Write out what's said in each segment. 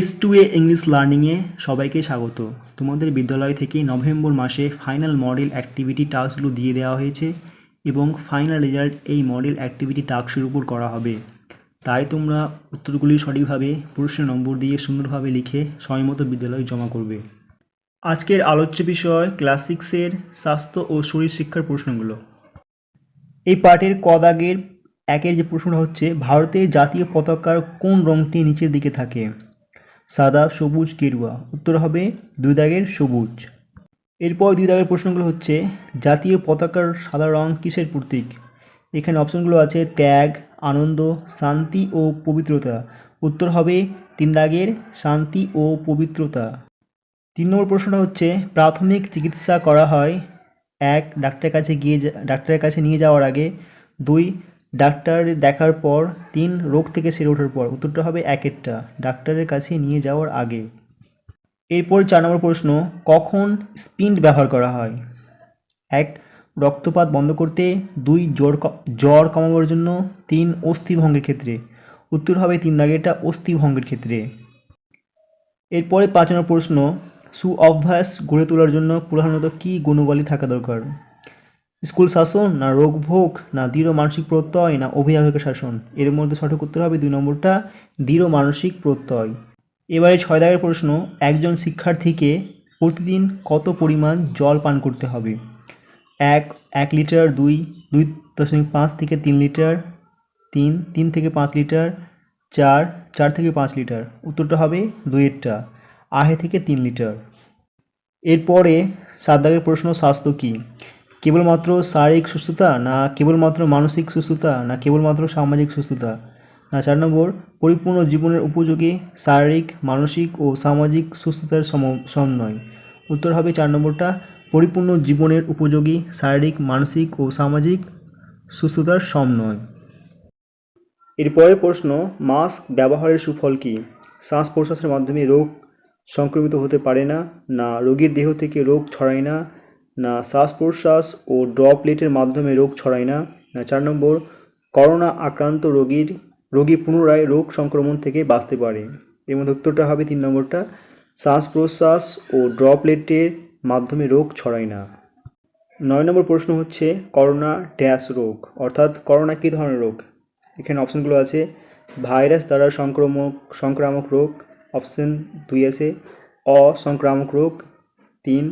S2A English লার্নিংয়ে সবাইকে স্বাগত। তোমাদের বিদ্যালয় থেকে নভেম্বর মাসে ফাইনাল মডেল অ্যাক্টিভিটি টাস্কগুলো দিয়ে দেওয়া হয়েছে এবং ফাইনাল রেজাল্ট এই মডেল অ্যাক্টিভিটি টাস্কের উপর করা হবে। তাই তোমরা উত্তরগুলি সঠিকভাবে প্রশ্নের নম্বর দিয়ে সুন্দরভাবে লিখে সময়মতো বিদ্যালয়ে জমা করবে। আজকের আলোচ্য বিষয় ক্লাস 6-এর স্বাস্থ্য ও শরীর শিক্ষার প্রশ্নগুলো। এই পাঠের ক দাগের 1-এর যে প্রশ্নটা হচ্ছে, ভারতের জাতীয় পতাকার কোন রঙটি নিচের দিকে থাকে? সাদা, সবুজ, গেরুয়া। উত্তর হবে 2 দাগের সবুজ। এরপর 2 দাগের প্রশ্নগুলো হচ্ছে, জাতীয় পতাকার সাদা রং কিসের প্রতীক? এখানে অপশনগুলো আছে ত্যাগ, আনন্দ, শান্তি ও পবিত্রতা। উত্তর হবে 3 দাগের শান্তি ও পবিত্রতা। 3 নম্বর প্রশ্নটা হচ্ছে, প্রাথমিক চিকিৎসা করা হয় 1 ডাক্তারের কাছে নিয়ে যাওয়ার আগে, 2 ডাক্তার দেখার পর, 3 রোগ থেকে সেরে ওঠার পর। উত্তরটা হবে 1-এরটা, ডাক্তারের কাছে নিয়ে যাওয়ার আগে। এরপর 4 নম্বর প্রশ্ন, কখন স্পিন্ট ব্যবহার করা হয়? 1 রক্তপাত বন্ধ করতে, 2 জ্বর কমাবার জন্য, 3 অস্থিভঙ্গের ক্ষেত্রে। উত্তর হবে 3 দাগেরটা, অস্থিভঙ্গের ক্ষেত্রে। এরপরে 5 নম্বর প্রশ্ন, সুঅভ্যাস গড়ে তোলার জন্য প্রধানত কী গুণাবলী থাকা দরকার? স্কুল শাসন, না রোগভোগ, না দৃঢ় মানসিক প্রত্যয়, না অভিভাবকের শাসন। এর মধ্যে সঠিক উত্তর হবে 2 নম্বরটা, দৃঢ় মানসিক প্রত্যয়। এবারে 6 দাগের প্রশ্ন, একজন শিক্ষার্থীকে প্রতিদিন কত পরিমাণ জল পান করতে হবে? 1 লিটার, 2 2.5 থেকে 3 লিটার, 3 থেকে 5 লিটার, 4 থেকে 5 লিটার। উত্তরটা হবে 2-এরটা, 2.5 থেকে 3 লিটার। এরপরে 7 দাগের প্রশ্ন, স্বাস্থ্য কী? কেবলমাত্র শারীরিক সুস্থতা, না কেবলমাত্র মানসিক সুস্থতা, না কেবলমাত্র সামাজিক সুস্থতা? না 4 নম্বর, পরিপূর্ণ জীবনের উপযোগী শারীরিক, মানসিক ও সামাজিক সুস্থতার সমন্বয়। উত্তর হবে 4 নম্বরটা, পরিপূর্ণ জীবনের উপযোগী শারীরিক, মানসিক ও সামাজিক সুস্থতার সমন্বয়। এরপরের প্রশ্ন, মাস্ক ব্যবহারের সুফল কী? শ্বাস প্রশ্বাসের মাধ্যমে রোগ সংক্রমিত হতে পারে না, না রোগীর দেহ থেকে রোগ ছড়ায় না, না শ্বাস প্রশ্বাস ও ড্রপলেটের মাধ্যমে রোগ ছড়ায় না, না 4 নম্বর, করোনা আক্রান্ত রোগী পুনরায় রোগ সংক্রমণ থেকে বাঁচতে পারে। এর মধ্যে উত্তরটা হবে 3 নম্বরটা, শ্বাস প্রশ্বাস ও ড্রপলেটের মাধ্যমে রোগ ছড়ায় না। 9 নম্বর প্রশ্ন হচ্ছে, করোনা ড্যাশ রোগ, অর্থাৎ করোনা কী ধরনের রোগ? এখানে অপশনগুলো আছে, ভাইরাস দ্বারা সংক্রামক রোগ, অপশন 2 আছে অসংক্রামক রোগ, 3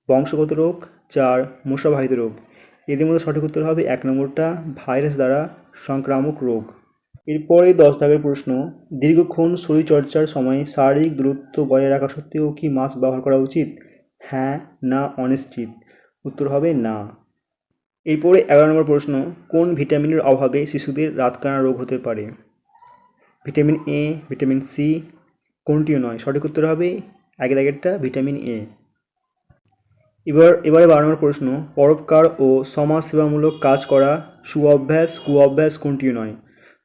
বংশগত রোগ, 4 মশাবাহিত রোগ। এদের মধ্যে সঠিক উত্তর হবে 1 নম্বরটা, ভাইরাস দ্বারা সংক্রামক রোগ। এরপরে 10 দাগের প্রশ্ন, দীর্ঘক্ষণ শরীরচর্চার সময় শারীরিক দূরত্ব বজায় রাখা সত্ত্বেও কি মাস্ক ব্যবহার করা উচিত? হ্যাঁ, না অনিশ্চিত। উত্তর হবে না। এরপরে 11 নম্বর প্রশ্ন, কোন ভিটামিনের অভাবে শিশুদের রাতকানা রোগ হতে পারে? ভিটামিন এ, ভিটামিন সি, কোনটিও নয়। সঠিক উত্তর হবে 1 দাগেরটা, ভিটামিন এ। এবারে 12 নম্বর প্রশ্ন, পরোপকার ও সমাজসেবামূলক কাজ করা সুঅভ্যাস, কুঅভ্যাস কোনটিও নয়।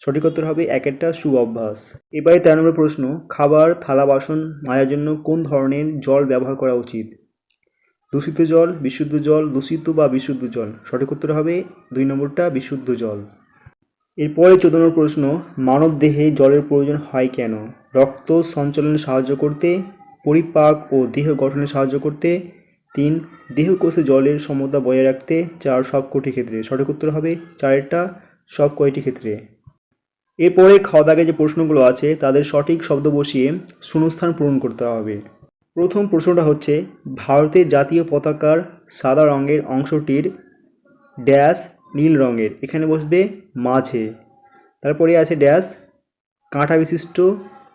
সঠিক উত্তর হবে 1-এরটা, সুঅভ্যাস। এবারে 13 নম্বর প্রশ্ন, খাবার, থালা বাসন মাজার জন্য কোন ধরনের জল ব্যবহার করা উচিত? দূষিত জল, বিশুদ্ধ জল, দূষিত বা বিশুদ্ধ জল। সঠিক উত্তর হবে 2 নম্বরটা, বিশুদ্ধ জল। এরপরে 14 নম্বর প্রশ্ন, মানব দেহে জলের প্রয়োজন হয় কেন? রক্ত সঞ্চালনে সাহায্য করতে, পরিপাক ও দেহ গঠনে সাহায্য করতে, 3 দেহকোষে জলের সমতা বজায় রাখতে, 4 সব কটি ক্ষেত্রে। সঠিক উত্তর হবে 4-এরটা, সব কয়টি ক্ষেত্রে। এরপরে খাওয়া দাগে যে প্রশ্নগুলো আছে তাদের সঠিক শব্দ বসিয়ে শূন্যস্থান পূরণ করতে হবে। প্রথম প্রশ্নটা হচ্ছে, ভারতের জাতীয় পতাকার সাদা রঙের অংশটির ড্যাশ নীল রঙের। এখানে বসবে মাঝে। তারপরে আছে ড্যাশ কাঁটা বিশিষ্ট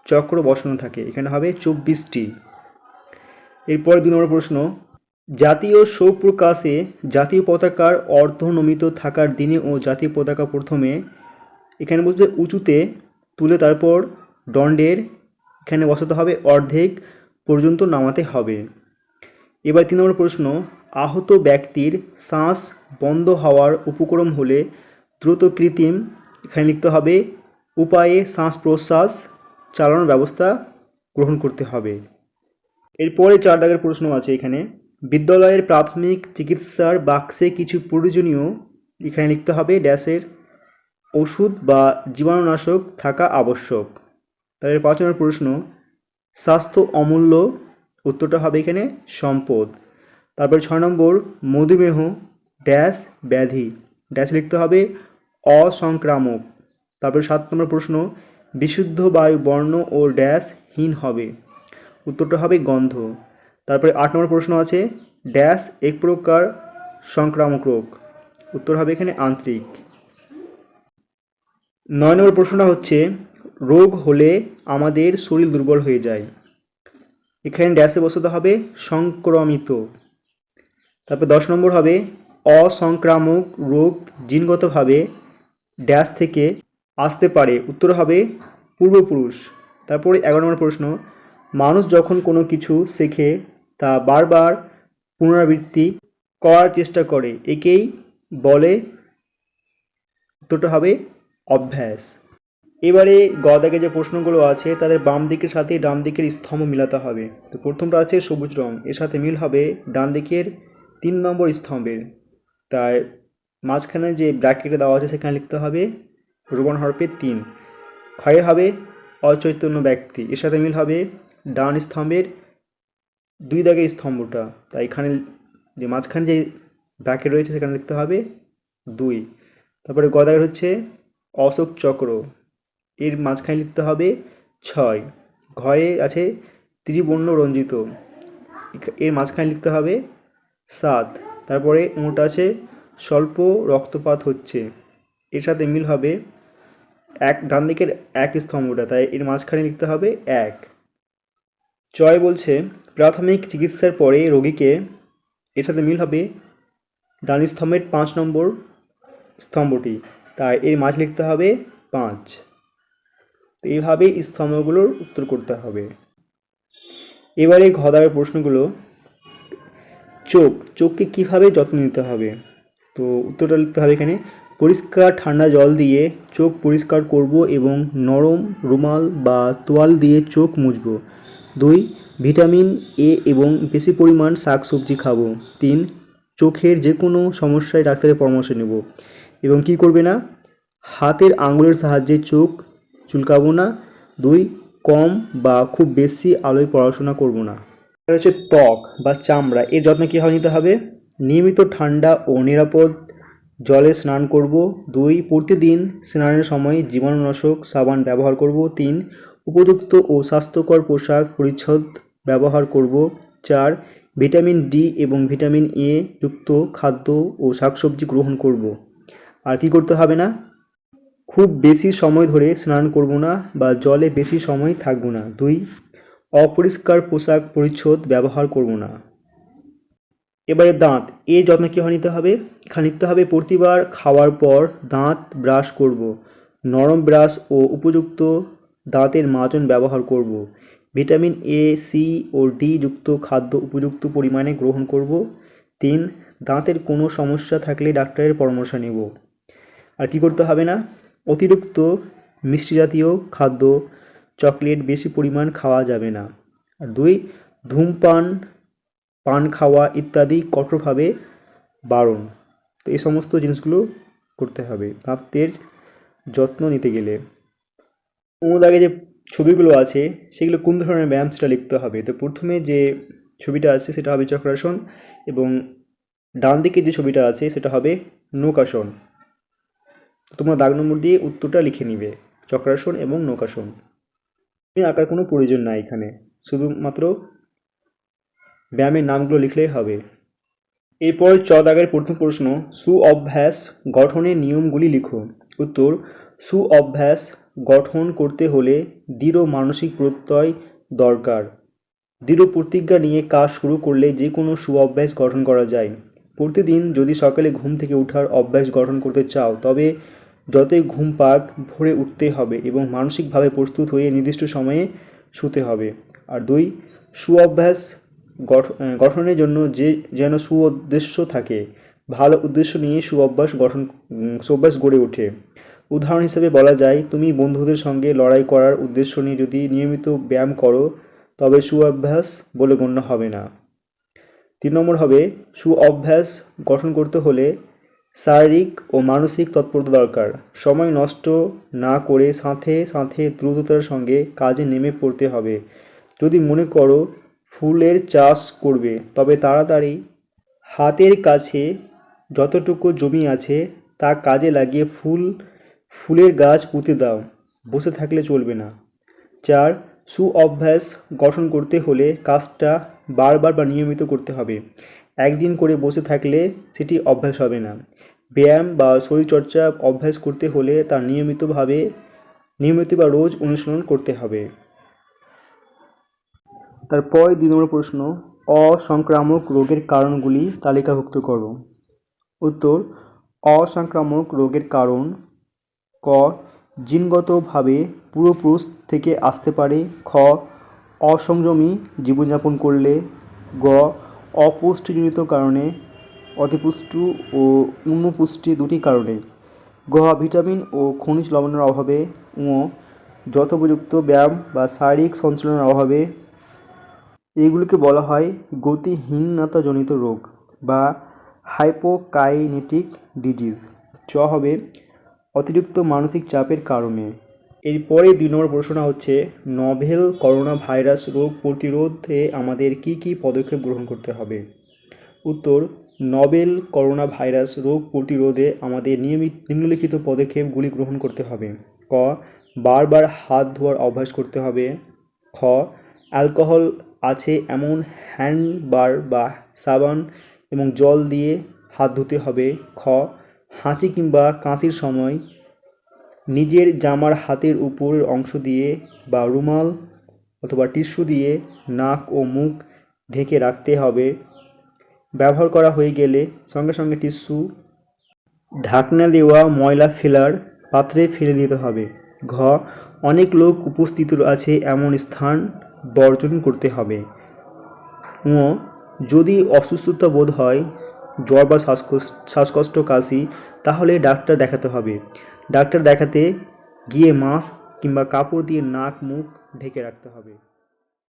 চক্র বসানো থাকে, এখানে হবে 24টি। এরপর 2 নম্বর প্রশ্ন, জাতীয় শোক প্রকাশে জাতীয় পতাকার অর্ধনমিত থাকার দিনে ও জাতীয় পতাকা প্রথমে, এখানে বসবে উঁচুতে তুলে তারপর দণ্ডের, এখানে বসাতে হবে অর্ধেক পর্যন্ত নামাতে হবে। এবার 3 নম্বর প্রশ্ন, আহত ব্যক্তির শ্বাস বন্ধ হওয়ার উপক্রম হলে দ্রুত কৃত্রিম, এখানে লিখতে হবে উপায়ে শ্বাস প্রশ্বাস চালানোর ব্যবস্থা গ্রহণ করতে হবে। এরপরে 4 দাগের প্রশ্ন আছে, এখানে বিদ্যালয়ের প্রাথমিক চিকিৎসার বাক্সে কিছু প্রয়োজনীয়, এখানে লিখতে হবে ড্যাশের ওষুধ বা জীবাণুনাশক থাকা আবশ্যক। তাহলে 5 নম্বর প্রশ্ন, স্বাস্থ্য অমূল্য, উত্তরটা হবে এখানে সম্পদ। তারপরে 6 নম্বর, মধুমেহ ড্যাশ ব্যাধি, ড্যাশ লিখতে হবে অসংক্রামক। তারপরে 7 নম্বর প্রশ্ন, বিশুদ্ধ বায়ু বর্ণ ও ড্যাশ হীন হবে, উত্তরটা হবে গন্ধ। তারপরে 8 নম্বর প্রশ্ন আছে, ড্যাশ এক প্রকার সংক্রামক রোগ, উত্তর হবে এখানে আন্ত্রিক। 9 নম্বর প্রশ্নটা হচ্ছে, রোগ হলে আমাদের শরীর দুর্বল হয়ে যায়, এখানে ড্যাশে বসাতে হবে সংক্রমিত। তারপর 10 নম্বর হবে, অসংক্রামক রোগ জিনগতভাবে ড্যাশ থেকে আসতে পারে, উত্তর হবে পূর্বপুরুষ। তারপরে 11 নম্বর প্রশ্ন, মানুষ যখন কোনো কিছু শেখে তা বারবার পুনরাবৃত্তি করার চেষ্টা করে, একেই বলে, উত্তরটা হবে অভ্যাস। এবারে গদাগে যে প্রশ্নগুলো আছে তাদের বাম দিকের সাথে ডান দিকের স্তম্ভ মিলাতে হবে। তো প্রথমটা আছে সবুজ রং, এর সাথে মিল হবে ডান দিকের 3 নম্বর স্তম্ভের, তাই মাঝখানে যে ব্র্যাকেটে দেওয়া আছে সেখানে লিখতে হবে রোমান হরফে 3। ক্ষয়ে হবে অচৈতন্য ব্যক্তি, এর সাথে মিল হবে ডান স্তম্ভের 2 দাগের স্তম্ভটা, তাই এখানে যে মাঝখানে যে ব্র্যাকেট রয়েছে সেখানে লিখতে হবে 2। তারপরে গদাগের হচ্ছে অশোক চক্র, এর মাঝখানে লিখতে হবে 6। ঘয়ে আছে ত্রিবর্ণ রঞ্জিত, এর মাঝখানে লিখতে হবে 7। তারপরে মোট আছে স্বল্প রক্তপাত হচ্ছে, এর সাথে মিল হবে ডান দিকের 1 স্তম্ভটা, তাই এর মাঝখানে লিখতে হবে 1। চয় বলছে প্রাথমিক চিকিৎসার পরে রোগীকে, এর সাথে মিল হবে ডান স্তম্ভের 5 নম্বর স্তম্ভটি, তাই এর মাঝ লিখতে হবে 5। তো এইভাবে স্তম্ভগুলোর উত্তর করতে হবে। এবারে ঘদার প্রশ্নগুলো, চোখকে কিভাবে যত্ন নিতে হবে, তো উত্তরটা লিখতে হবে এখানে, পরিষ্কার ঠান্ডা জল দিয়ে চোখ পরিষ্কার করব এবং নরম রুমাল বা তোয়াল দিয়ে চোখ মুছব। 2, ভিটামিন এ এবং বেশি পরিমাণ শাকসবজি খাবো। 3, চোখের যে কোনো সমস্যায় ডাক্তারের পরামর্শ নেব। এবং কি করবে না, হাতের আঙুলের সাহায্যে চোখ চুলকাবো না। 2, কম বা খুব বেশি আলোয় পড়াশোনা করব না। এটা হচ্ছে ত্বক বা চামড়া, এর যত্ন কীভাবে নিতে হবে, নিয়মিত ঠান্ডা ও নিরাপদ জলে স্নান করব। 2, প্রতিদিন স্নানের সময় জীবাণুনাশক সাবান ব্যবহার করব। 3, উপযুক্ত ও স্বাস্থ্যকর পোশাক পরিচ্ছদ ব্যবহার করব। 4, ভিটামিন ডি এবং ভিটামিন এ যুক্ত খাদ্য ও শাকসবজি গ্রহণ করব। আর কি করতে হবে না, খুব বেশি সময় ধরে স্নান করব না বা জলে বেশি সময় থাকব না। 2, অপরিষ্কার পোশাক পরিচ্ছদ ব্যবহার করব না। এবারে দাঁত, এর যত্ন কীভাবে নিতে হবে, এখানে লিখতে হবে প্রতিবার খাওয়ার পর দাঁত ব্রাশ করব, নরম ব্রাশ ও উপযুক্ত দাঁতের মাজন ব্যবহার করব। ভিটামিন এ, সি ও ডি যুক্ত খাদ্য উপযুক্ত পরিমাণে গ্রহণ করব। 3, দাঁতের কোনো সমস্যা থাকলে ডাক্তারের পরামর্শ নেব। আর কি করতে হবে না, অতিরিক্ত মিষ্টি জাতীয় খাদ্য, চকলেট বেশি পরিমাণ খাওয়া যাবে না। আর 2, ধূমপান, পান খাওয়া ইত্যাদি কঠোরভাবে বারণ। তো এই সমস্ত জিনিসগুলো করতে হবে দাঁতের যত্ন নিতে গেলে। আগে যে ছবিগুলো আছে সেগুলো কোন ধরনের ব্যায়াম সেটা লিখতে হবে। তো প্রথমে যে ছবিটা আছে সেটা হবে চক্রাসন, এবং ডান দিকে যে ছবিটা আছে সেটা হবে নৌকাসন। তোমরা দাগ নম্বর দিয়ে উত্তরটা লিখে নিবে, চক্রাসন এবং নৌকাসন। আঁকার কোনো প্রয়োজন নাই, এখানে শুধুমাত্র ব্যায়ামের নামগুলো লিখলেই হবে। এরপর দাগের প্রথম প্রশ্ন, সু অভ্যাস গঠনের নিয়মগুলি লিখো। উত্তর, সু অভ্যাস গঠন করতে হলে দৃঢ় মানসিক প্রত্যয় দরকার। দৃঢ় প্রতিজ্ঞা নিয়ে কাজ শুরু করলে যে কোনো সু অভ্যাস গঠন করা যায়। প্রতিদিন যদি সকালে ঘুম থেকে ওঠার অভ্যাস গঠন করতে চাও তবে যতই ঘুম পাক ভোরে উঠতে হবে এবং মানসিকভাবে প্রস্তুত হয়ে নির্দিষ্ট সময়ে শুতে হবে। আর 2, সু অভ্যাস গঠনের জন্য যেন সুউদ্দেশ্য থাকে, ভালো উদ্দেশ্য নিয়ে সুঅভ্যাস গড়ে ওঠে। উদাহরণ হিসেবে বলা যায়, তুমি বন্ধুদের সঙ্গে লড়াই করার উদ্দেশ্য নিয়ে যদি নিয়মিত ব্যায়াম করো তবে সুঅভ্যাস বলে গণ্য হবে না। 3 নম্বর হবে, সুঅভ্যাস গঠন করতে হলে শারীরিক ও মানসিক তৎপরতা দরকার। সময় নষ্ট না করে সাথে সাথে দ্রুততার সঙ্গে কাজে নেমে পড়তে হবে। যদি মনে করো ফুলের চাষ করবে, তবে তাড়াতাড়ি হাতের কাছে যতটুকু জমি আছে তা কাজে লাগিয়ে ফুলের গাছ পুঁতে দাও, বসে থাকলে চলবে না। 4. সুঅভ্যাস গঠন করতে হলে কাজটা বারবার বা নিয়মিত করতে হবে। একদিন করে বসে থাকলে সেটি অভ্যাস হবে না। ব্যায়াম বা শরীরচর্চা অভ্যাস করতে হলে তা নিয়মিত বা রোজ অনুশীলন করতে হবে। তারপরে 2 নম্বর প্রশ্ন, অসংক্রামক রোগের কারণগুলি তালিকাভুক্ত করো। উত্তর, অসংক্রামক রোগের কারণ: ক. জিনগতভাবে পূর্বপুরুষ থেকে আসতে পারে। খ. অসংযমী জীবনযাপন করলে। গ. অপুষ্টিজনিত কারণে, অতিপুষ্টি ও অনুপুষ্টি দুটি কারণে। গ. ভিটামিন ও খনিজ লবণের অভাবে। ঙ. যথোপযুক্ত ব্যায়াম বা শারীরিক সঞ্চালনের অভাবে। এগুলিকে বলা হয় গতিহীনতাজনিত রোগ বা হাইপোকাইনেটিক ডিজিজ। চ হবে অতিরিক্ত মানসিক চাপের কারণে। এরপরে 2 নম্বর প্রশ্নটা হচ্ছে, নভেল করোনা ভাইরাস রোগ প্রতিরোধে আমাদের কী কী পদক্ষেপ গ্রহণ করতে হবে? উত্তর, নভেল করোনা ভাইরাস রোগ প্রতিরোধে আমাদের নিম্নলিখিত পদক্ষেপগুলি গ্রহণ করতে হবে। ক. বারবার হাত ধোয়ার অভ্যাস করতে হবে। খ. অ্যালকোহল আছে এমন হ্যান্ড বার বা সাবান এবং জল দিয়ে হাত ধুতে হবে। খ. হাঁচি কিংবা কাশির সময় নিজের জামার হাতের উপরের অংশ দিয়ে বা রুমাল অথবা টিস্যু দিয়ে নাক ও মুখ ঢেকে রাখতে হবে। ব্যবহার করা হয়ে গেলে সঙ্গে সঙ্গে টিস্যু ঢাকনা দেওয়া ময়লা ফেলার পাত্রে ফেলে দিতে হবে। ঘ. অনেক লোক উপস্থিত আছে এমন স্থান বর্জন করতে হবে। ঙ. যদি অসুস্থতা বোধ হয়, জ্বর বা শ্বাসকষ্ট, কাশি, তাহলে ডাক্তার দেখাতে হবে। ডাক্তার দেখাতে গিয়ে মাস্ক কিংবা কাপড় দিয়ে নাক মুখ ঢেকে রাখতে হবে।